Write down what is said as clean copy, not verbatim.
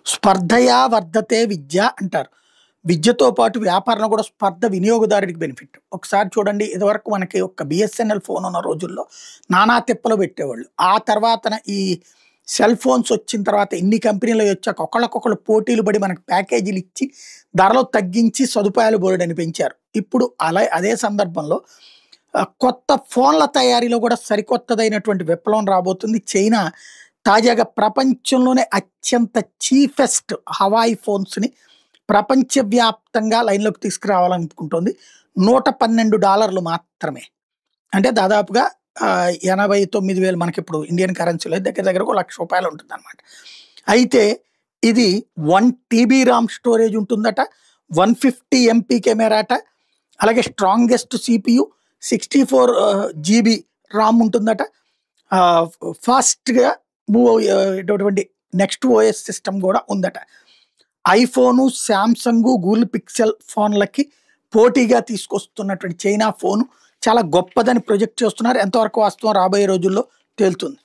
స్పర్ధయా వర్ధతే విద్య అంటారు. విద్యతో పాటు వ్యాపారంలో కూడా స్పర్ధ వినియోగదారుడికి బెనిఫిట్. ఒకసారి చూడండి, ఇదివరకు మనకి ఒక బిఎస్ఎన్ఎల్ ఫోన్ ఉన్న రోజుల్లో నానా తిప్పలు పెట్టేవాళ్ళు. ఆ తర్వాతన ఈ సెల్ ఫోన్స్ వచ్చిన తర్వాత ఇన్ని కంపెనీలు వచ్చాక ఒకళ్ళకొకళ్ళు పోటీలు పడి మనకు ప్యాకేజీలు ఇచ్చి ధరలు తగ్గించి సదుపాయాలు బోలెడన్ని పెంచారు. ఇప్పుడు అదే సందర్భంలో కొత్త ఫోన్ల తయారీలో కూడా సరికొత్తదైనటువంటి విప్లవం రాబోతుంది. చైనా తాజాగా ప్రపంచంలోనే అత్యంత చీఫెస్ట్ హవాయి ఫోన్స్‌ని ప్రపంచవ్యాప్తంగా లైన్‌లోకి తీసుకురావాలనుకుంటోంది. $112 మాత్రమే. అంటే దాదాపుగా 89,000 మనకిప్పుడు ఇండియన్ కరెన్సీలో దగ్గర దగ్గర ఒక ₹1,00,000 ఉంటుందన్నమాట. అయితే ఇది 1 టీబీ రామ్ స్టోరేజ్ ఉంటుందట. 150 ఎంపీ కెమెరా అట. అలాగే స్ట్రాంగెస్ట్ సిపియు 64 జీబీ రామ్ ఉంటుందట. ఫాస్ట్‌గా మూవ్ అయ్యేటటువంటి నెక్స్ట్ ఓఎస్ సిస్టమ్ కూడా ఉందట. ఐఫోను, శాంసంగ్, గూగుల్ పిక్సెల్ ఫోన్లకి పోటీగా తీసుకొస్తున్నటువంటి చైనా ఫోను చాలా గొప్పదని ప్రొజెక్ట్ చేస్తున్నారు. ఎంతవరకు వాస్తవం రాబోయే రోజుల్లో తేలుతుంది.